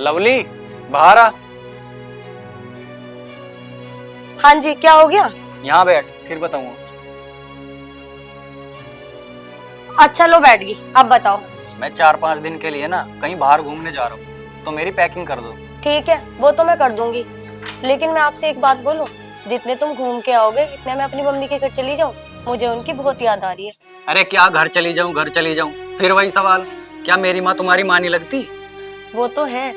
Lovely, बाहर आ। हाँ जी, क्या हो गया? यहाँ बैठ, फिर बताऊंगा। अच्छा लो, बैठ गई। अब बताओ। मैं 4-5 दिन के लिए ना कहीं बाहर घूमने जा रहा हूँ, तो मेरी पैकिंग कर दो। ठीक है, वो तो मैं कर दूंगी, लेकिन मैं आपसे एक बात बोलूं, जितने तुम घूम के आओगे इतने मैं अपनी मम्मी के घर चली जाऊं। मुझे उनकी बहुत याद आ रही है। अरे क्या घर चली जाऊं, घर चली जाऊं, फिर वही सवाल। क्या मेरी माँ तुम्हारी माँ नहीं लगती? वो तो है,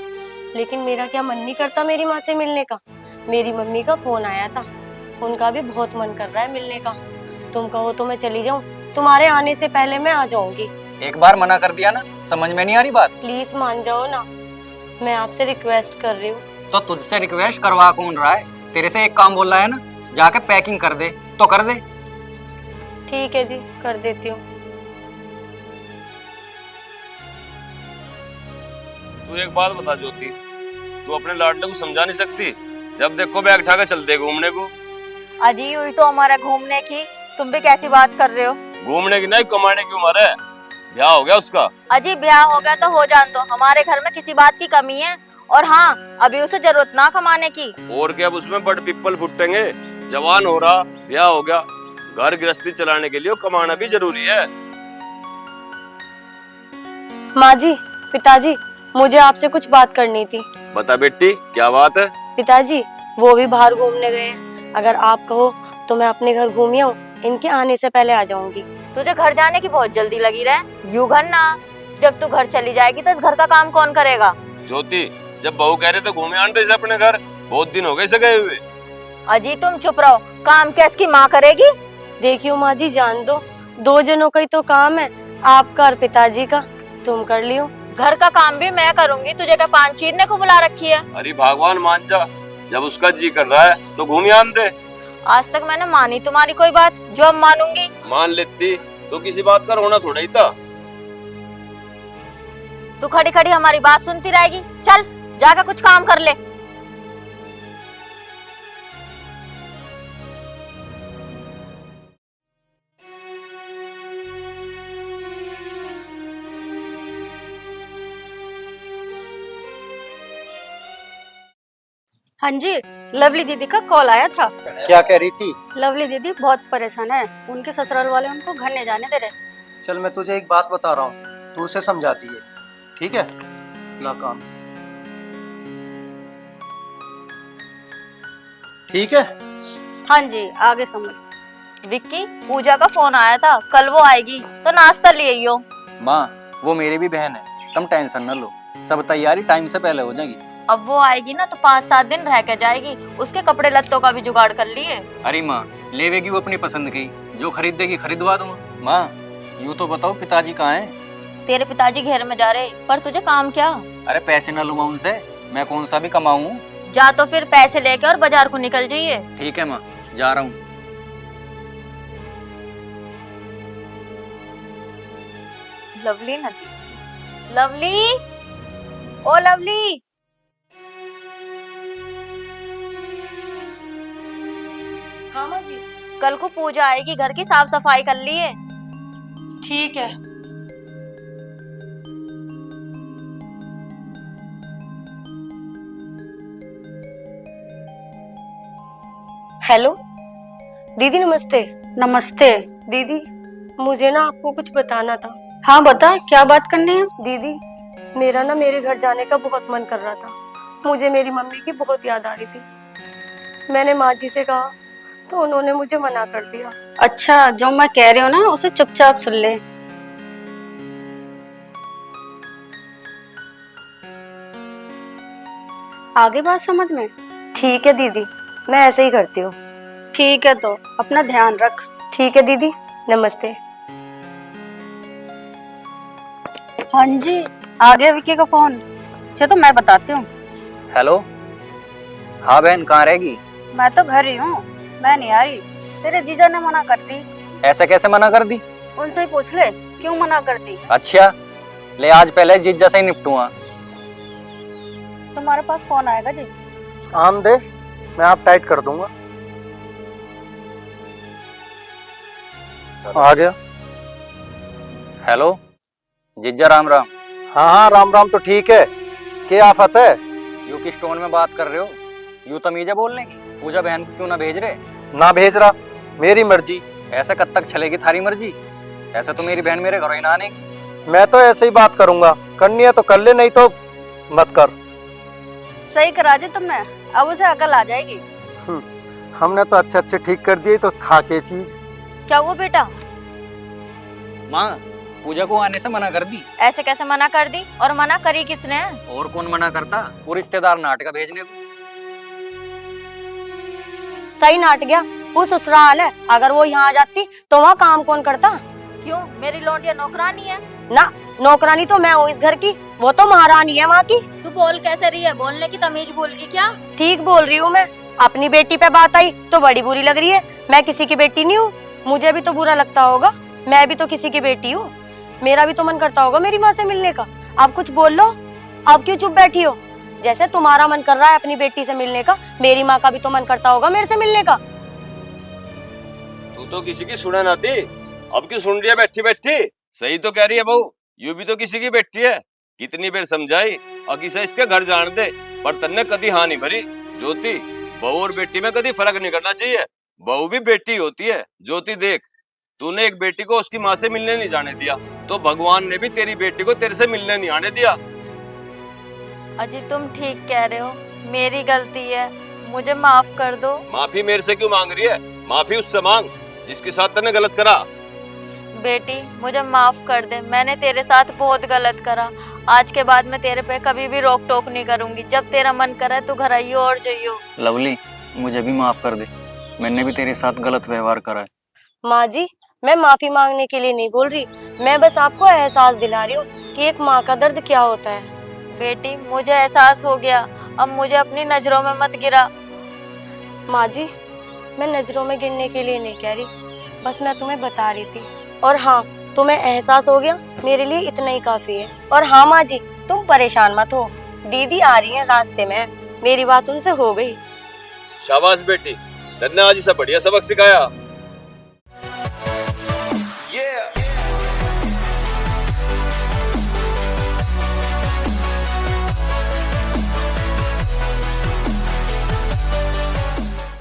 लेकिन मेरा क्या मन नहीं करता मेरी माँ से मिलने का। मेरी मम्मी का फोन आया था, उनका भी बहुत मन कर रहा है मिलने का। तुम कहो तो मैं चली जाऊं, तुम्हारे आने से पहले मैं आ जाऊंगी। एक बार मना कर दिया ना, समझ में नहीं आ रही बात? प्लीज मान जाओ ना, मैं आपसे रिक्वेस्ट कर रही हूँ। तो तुझसे रिक्वेस्ट करवा कौन रहा है? तेरे से एक काम बोल रहा है ना, जाके पैकिंग कर दे, तो कर दे। ठीक है जी, कर देती हूँ। तू एक बात बता ज्योति, तू अपने लाडले को समझा नहीं सकती? जब देखो बैग उठा के चल दे घूमने को। अजी हुई तो हमारा घूमने की, तुम भी कैसी बात कर रहे हो? घूमने की नहीं, कमाने की उम्र है। ब्याह हो गया उसका। अजी ब्याह हो गया तो हो जान दो, हमारे घर में किसी बात की कमी है? और हाँ, अभी उसे जरूरत ना कमाने की। और क्या, अब उसमें बड़ पिप्पल फुटेंगे। जवान हो रहा, ब्याह हो गया, घर गृहस्थी चलाने के लिए कमाना भी जरूरी है। माँ जी, पिताजी, मुझे आपसे कुछ बात करनी थी। बता बेटी, क्या बात है? पिताजी, वो भी बाहर घूमने गए हैं। अगर आप कहो तो मैं अपने घर घूम आऊं, इनके आने से पहले आ जाऊंगी। तुझे घर जाने की बहुत जल्दी लगी रहे, यूं घर ना। जब तू घर चली जाएगी तो इस घर का काम कौन करेगा? ज्योति, जब बहू कह रहे तो घूमे आने इसे अपने घर, बहुत दिन हो गए इसे गए हुए। अजी तुम चुप रहो, काम क्या इसकी माँ करेगी? देखियो माँ जी, जान दो, 2 जनों का ही तो काम है, आपका और पिताजी का। तुम कर लियो। घर का काम भी मैं करूंगी, तुझे क्या पान चीरने को बुला रखी है? अरे भगवान मान जा, जब उसका जी कर रहा है तो घूम आन दे। आज तक मैंने मानी तुम्हारी कोई बात, जो अब मानूंगी। मान लेती तो किसी बात का रोना थोड़ा ही था। तू खड़ी खड़ी हमारी बात सुनती रहेगी? चल जाकर कुछ काम कर ले। हाँ जी, लवली दीदी का कॉल आया था। क्या कह रही थी? लवली दीदी बहुत परेशान है, उनके ससुराल वाले उनको घर नहीं जाने दे रहे। चल मैं तुझे एक बात बता रहा हूँ, तू उसे समझाती है, ठीक है? ला काम। ठीक है? हाँ जी, आगे समझ। विक्की, पूजा का फोन आया था, कल वो आएगी तो नाश्ता ले आइयो। माँ, वो मेरी भी बहन है, तुम टेंशन न लो, सब तैयारी टाइम से पहले हो जाएगी। अब वो आएगी ना तो 5-7 दिन रह के जाएगी, उसके कपड़े लत्तों का भी जुगाड़ कर लिए। अरे माँ, लेवेगी वो अपनी पसंद की, जो खरीदेगी खरीदवा दूंगा। माँ, यूँ तो बताओ पिताजी कहाँ हैं? तेरे पिताजी घेर में जा रहे, पर तुझे काम क्या? अरे पैसे न लूंगा उनसे, मैं कौन सा भी कमाऊं। जा तो फिर पैसे लेके और बाजार को निकल जाइए। ठीक है माँ, जा रहा हूँ। लवली नदी, लवली, ओ लवली। हाँ माँ जी। कल को पूजा आएगी, घर की साफ सफाई कर लिए। ठीक है। हेलो दीदी, नमस्ते। नमस्ते। दीदी, मुझे ना आपको कुछ बताना था। हाँ बता, क्या बात करनी है? दीदी, मेरा ना मेरे घर जाने का बहुत मन कर रहा था, मुझे मेरी मम्मी की बहुत याद आ रही थी। मैंने माँ जी से कहा तो उन्होंने मुझे मना कर दिया। अच्छा, जो मैं कह रही हूँ ना उसे चुपचाप सुन ले। आगे बात समझ में? ठीक है दीदी, मैं ऐसे ही करती हूँ। ठीक है, तो अपना ध्यान रख। ठीक है दीदी, नमस्ते। हाँ जी, आ गया विक्की का फोन। इसे तो मैं बताती हूँ। हेलो। हाँ बहन, कहाँ रहेगी? मैं तो घर ही हूँ, मैं नहीं आ रही। तेरे जीजा ने मना कर दी। ऐसे कैसे मना कर दी? उनसे ही पूछ ले क्यों मना कर दी। अच्छा, ले आज पहले जीजा से ही निपटूंगा। तुम्हारे पास फोन आएगा जी। आम दे, मैं आप टाइट कर दूंगा। आ गया। हेलो जीजा, राम राम। हाँ हाँ, राम राम तो ठीक है। क्या आफत है? यू किस टोन में बात कर रहे हो? यू तमीज है बोलने की? पूजा बहन को क्यों ना भेज रहे? ना भेज रहा, मेरी मर्जी। ऐसे कब तक चलेगी थारी मर्जी? ऐसे तो मेरी बहन मेरे घरों ही ना आने की। मैं तो ऐसे ही बात करूंगा, करनी है तो कर ले, नहीं तो मत कर। सही करा जी तुमने, अब उसे अकल आ जाएगी। हमने तो अच्छे अच्छे ठीक कर दिए, तो खा के चीज। क्या हुआ बेटा? माँ, पूजा को आने से मना कर दी। ऐसे कैसे मना कर दी? और मना करी किसने? और कौन मना करता? वो रिश्तेदार नाटका भेजने को। सही नाट गया, वो ससुराल है, अगर वो यहाँ आ जाती तो वहाँ काम कौन करता? क्यों, मेरी लौंडिया नौकरानी है? ना, नौकरानी तो मैं हूँ इस घर की, वो तो महारानी है वहाँ की। तू बोल कैसे रही है? बोलने की तमीज भूल गई क्या? ठीक बोल रही हूँ मैं। अपनी बेटी पे बात आई तो बड़ी बुरी लग रही है। मैं किसी की बेटी नहीं हूँ, मुझे भी तो बुरा लगता होगा। मैं भी तो किसी की बेटी हूँ, मेरा भी तो मन करता होगा मेरी माँ से मिलने का। आप कुछ बोल लो, आप क्यों चुप बैठी हो? जैसे तुम्हारा मन कर रहा है अपनी बेटी से मिलने का, मेरी माँ का भी तो मन करता होगा मेरे से मिलने का। तू तो किसी की सुना ना थी, अब क्यों सुन रही है बैठी बैठी? सही तो कह रही है बहू, यू भी तो किसी की बेटी है। कितनी बार समझाई और किसे इसके घर जान दे, पर तन्ने कदी हाँ नहीं भरी। ज्योति, बहू और बेटी में कदी फर्क नहीं करना चाहिए। बहू भी बेटी होती है। ज्योति देख, तूने एक बेटी को उसकी माँ से मिलने नहीं जाने दिया, तो भगवान ने भी तेरी बेटी को तेरे से मिलने नहीं आने दिया। अजी तुम ठीक कह रहे हो, मेरी गलती है, मुझे माफ कर दो। माफी मेरे से क्यों मांग रही है? माफी उससे मांग जिसके साथ तूने गलत करा। बेटी मुझे माफ कर दे, मैंने तेरे साथ बहुत गलत करा। आज के बाद मैं तेरे पे कभी भी रोक टोक नहीं करूंगी। जब तेरा मन करे तो घर आइयो और जाइयो। लवली, मुझे भी माफ कर दे, मैंने भी तेरे साथ गलत व्यवहार करा है। माँ जी, मैं माफी मांगने के लिए नहीं बोल रही, मैं बस आपको एहसास दिला रही हूँ कि एक माँ का दर्द क्या होता है। बेटी मुझे एहसास हो गया, अब मुझे अपनी नजरों में मत गिरा। माँ जी, मैं नजरों में गिरने के लिए नहीं कह रही, बस मैं तुम्हें बता रही थी। और हाँ, तुम्हें एहसास हो गया, मेरे लिए इतना ही काफी है। और हाँ माँ जी, तुम परेशान मत हो, दीदी आ रही है रास्ते में, मेरी बात उनसे हो गई। शाबाश बेटी, तन्ने आज से बढ़िया सबक सिखाया।